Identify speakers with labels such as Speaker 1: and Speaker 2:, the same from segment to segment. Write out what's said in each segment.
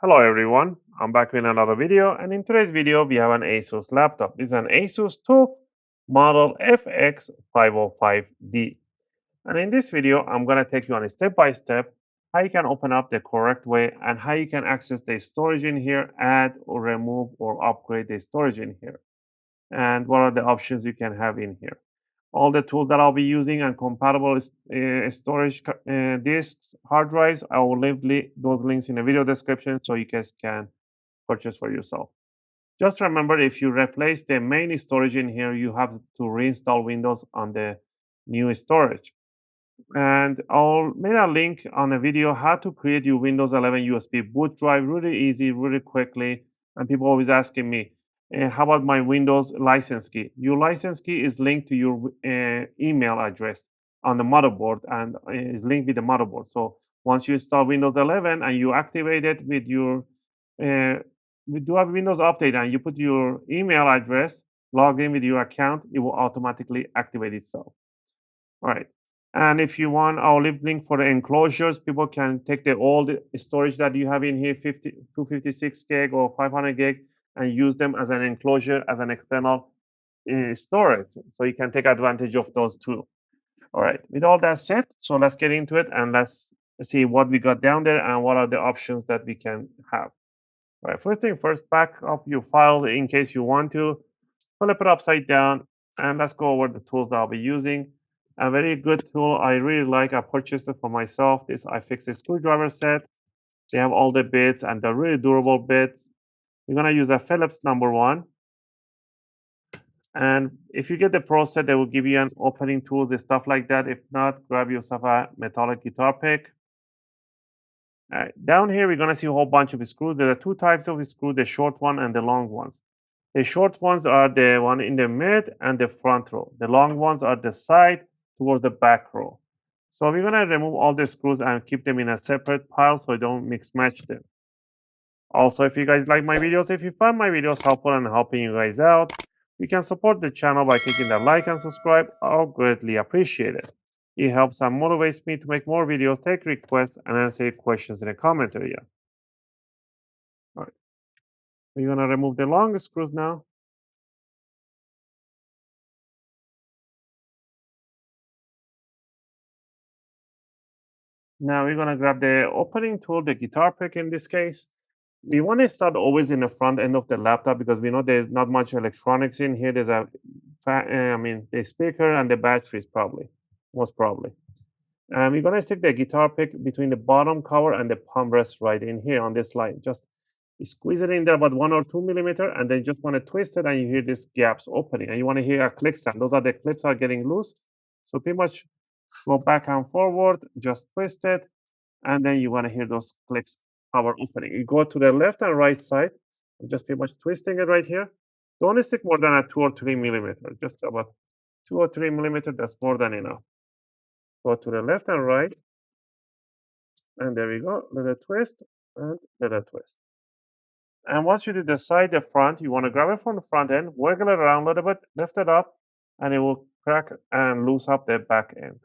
Speaker 1: Hello everyone, I'm back with another video, and in today's video we have an ASUS laptop. This is an ASUS TUF model FX505D. And in this video, I'm going to take you on a step-by-step how you can open up the correct way and how you can access the storage in here, add or remove or upgrade the storage in here, and what are the options you can have in here. All the tools that I'll be using and compatible storage disks, hard drives, I will leave those links in the video description so you guys can purchase for yourself. Just remember, if you replace the main storage in here, you have to reinstall Windows on the new storage. And I'll make a link on a video how to create your Windows 11 USB boot drive really easy, really quickly. And people always asking me, how about my Windows license key? Your license key is linked to your email address on the motherboard and is linked with the motherboard. So once you install Windows 11 and you activate it with your we do have Windows Update and you put your email address, log in with your account, it will automatically activate itself. All right. And if you want, I'll leave link for the enclosures. People can take the old storage that you have in here, 256 gig or 500 gig, and use them as an enclosure, as an external storage. So you can take advantage of those too. All right. With all that said, so let's get into it and let's see what we got down there and what are the options that we can have. All right. First thing first, back up your file in case you want to. Flip it upside down, and let's go over the tools that I'll be using. A very good tool I really like. I purchased it for myself. This iFixit screwdriver set. They have all the bits and they're really durable bits. You're gonna use a Phillips #1. And if you get the Pro set, they will give you an opening tool, the stuff like that. If not, grab yourself a metallic guitar pick. All right. Down here, we're gonna see a whole bunch of screws. There are two types of screws, the short one and the long ones. The short ones are the one in the mid and the front row. The long ones are the side towards the back row. So we're going to remove all the screws and keep them in a separate pile so I don't mix match them. Also, if you guys like my videos, if you find my videos helpful and helping you guys out, you can support the channel by clicking the like and subscribe. I'll greatly appreciate it. It helps and motivates me to make more videos, take requests, and answer questions in the comment area. All right. We're going to remove the long screws now. Now we're going to grab the opening tool, the guitar pick in this case. We want to start always in the front end of the laptop because we know there's not much electronics in here. There's the speaker and the batteries most probably. And we're going to stick the guitar pick between the bottom cover and the palm rest right in here on this line. Just squeeze it in there about 1 or 2 millimeter, and then just want to twist it, and you hear these gaps opening, and you want to hear a click sound. Those are the clips are getting loose. So pretty much go back and forward, just twist it, and then you want to hear those clicks power opening. You go to the left and right side, just pretty much twisting it right here. Don't stick more than a 2 or 3 millimeter, just about 2 or 3 millimeter, that's more than enough. Go to the left and right, and there we go, little twist, and little twist. And once you do the side, the front, you want to grab it from the front end, wiggle it around a little bit, lift it up, and it will crack and loose up the back end.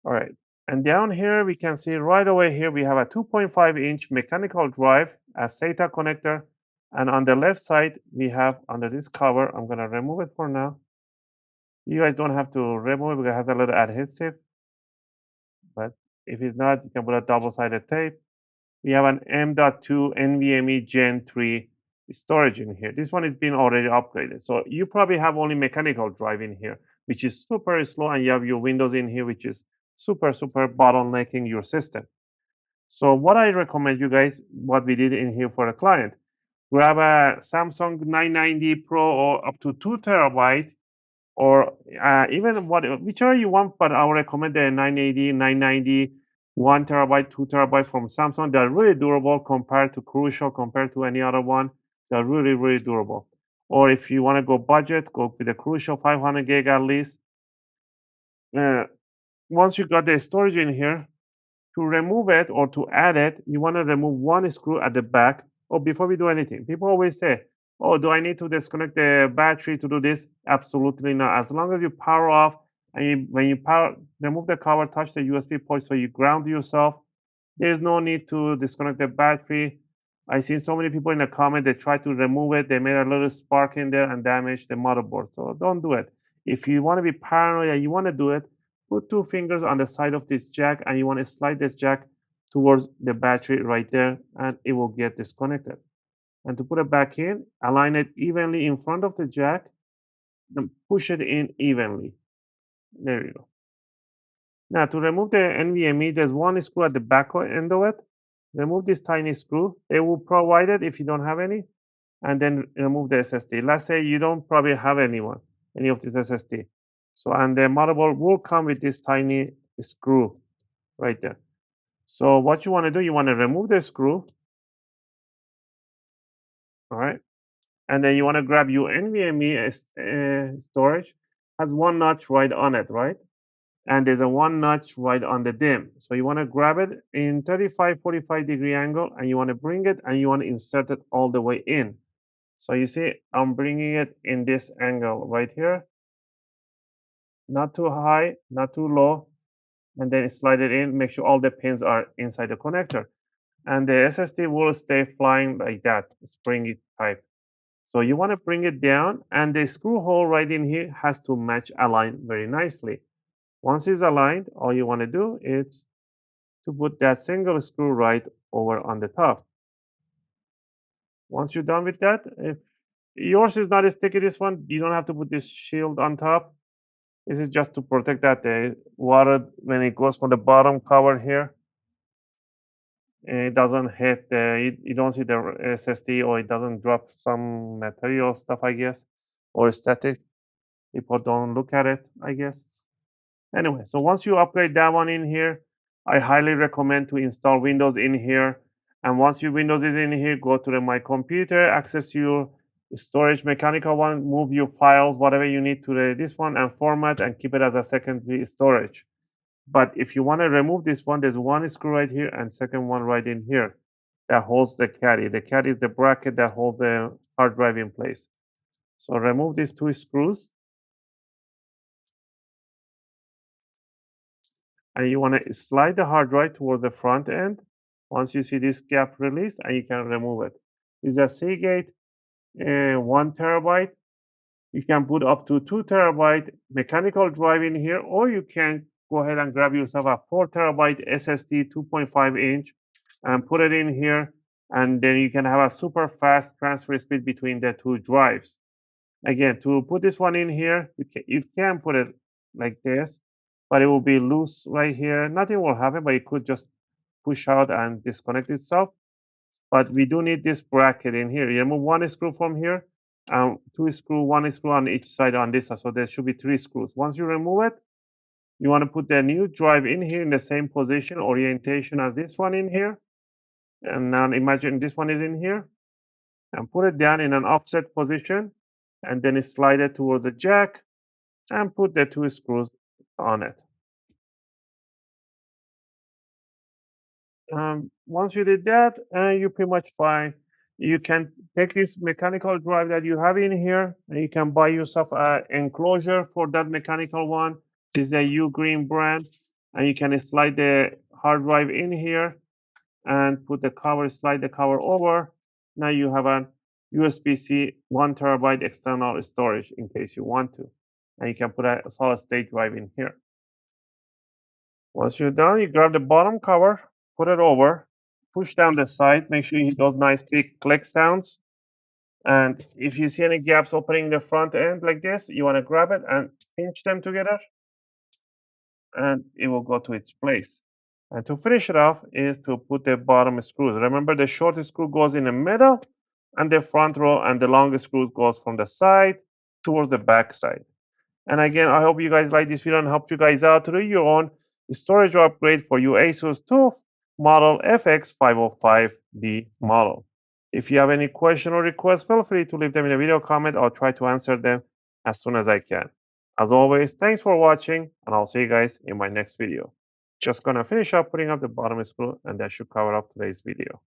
Speaker 1: All right. And down here, we can see right away here, we have a 2.5-inch mechanical drive, a SATA connector. And on the left side, we have under this cover, I'm going to remove it for now. You guys don't have to remove it because it has a little adhesive. But if it's not, you can put a double-sided tape. We have an M.2 NVMe Gen 3 storage in here. This one is being already upgraded. So you probably have only mechanical drive in here, which is super slow, and you have your Windows in here, which is super bottlenecking your system. So what I recommend you guys, what we did in here for a client, grab a Samsung 990 Pro or up to 2 terabyte, or even whichever you want, but I would recommend the 980, 990, 1 terabyte, 2 terabyte from Samsung. They're really durable compared to Crucial, compared to any other one. They're really durable. Or if you want to go budget, go with the Crucial 500 gig at least. Once you got the storage in here, to remove it or to add it, you want to remove one screw at the back. Oh, before we do anything, people always say, Oh, do I need to disconnect the battery to do this? Absolutely not. As long as you power off and when you remove the cover, touch the USB port so you ground yourself. There's no need to disconnect the battery. I seen so many people in the comment, they try to remove it. They made a little spark in there and damage the motherboard. So don't do it. If you want to be paranoid and you want to do it, put two fingers on the side of this jack and you want to slide this jack towards the battery right there and it will get disconnected. And to put it back in, align it evenly in front of the jack and push it in evenly. There you go. Now to remove the NVMe, there's one screw at the back end of it. Remove this tiny screw. They will provide it if you don't have any, and then remove the SSD. Let's say you don't probably have any of this SSD. So, and the motherboard will come with this tiny screw right there. So what you want to do, you want to remove the screw, all right? And then you want to grab your NVMe storage, has one notch right on it, right? And there's a one notch right on the DIMM. So you want to grab it in 45 degree angle and you want to bring it and you want to insert it all the way in. So you see, I'm bringing it in this angle right here, not too high, not too low, and then slide it in, make sure all the pins are inside the connector. And the SSD will stay flying like that, springy type. So you want to bring it down and the screw hole right in here has to match align very nicely. Once it's aligned, all you want to do is to put that single screw right over on the top. Once you're done with that, if yours is not as sticky, this one, you don't have to put this shield on top. This is just to protect that the water, when it goes from the bottom cover here, it doesn't hit you don't see the SSD or it doesn't drop some material stuff, I guess, or static. People don't look at it, I guess. Anyway, so once you upgrade that one in here, I highly recommend to install Windows in here. And once your Windows is in here, go to My Computer, access your storage mechanical one, move your files, whatever you need to this one and format and keep it as a secondary storage. But if you want to remove this one, there's one screw right here and second one right in here that holds the caddy. The caddy is the bracket that holds the hard drive in place. So remove these two screws. And you want to slide the hard drive toward the front end. Once you see this gap release, and you can remove it. It's a Seagate 1 terabyte. You can put up to 2 terabyte mechanical drive in here, or you can go ahead and grab yourself a 4 terabyte SSD 2.5 inch and put it in here. And then you can have a super fast transfer speed between the two drives. Again, to put this one in here, you can put it like this, but it will be loose right here. Nothing will happen, but it could just push out and disconnect itself. But we do need this bracket in here. You remove one screw from here, and one screw on each side on this side. So there should be 3 screws. Once you remove it, you want to put the new drive in here in the same position, orientation as this one in here. And now imagine this one is in here. And put it down in an offset position. And then slide it towards the jack and put the 2 screws on it. Once you did that, you're pretty much fine. You can take this mechanical drive that you have in here, and you can buy yourself an enclosure for that mechanical one. This is a Ugreen brand, and you can slide the hard drive in here and put the cover, slide the cover over. Now you have a USB-C 1 terabyte external storage in case you want to. And you can put a solid state drive in here. Once you're done, you grab the bottom cover, put it over, push down the side, make sure you hit those nice big click sounds. And if you see any gaps opening the front end like this, you want to grab it and pinch them together, and it will go to its place. And to finish it off is to put the bottom screws. Remember, the short screw goes in the middle, and the front row and the long screw goes from the side towards the back side. And again, I hope you guys like this video and helped you guys out to do your own storage upgrade for your ASUS TUF model FX505D model. If you have any question or request, feel free to leave them in a video comment. I'll try to answer them as soon as I can. As always, thanks for watching, and I'll see you guys in my next video. Just gonna finish up putting up the bottom screw, and that should cover up today's video.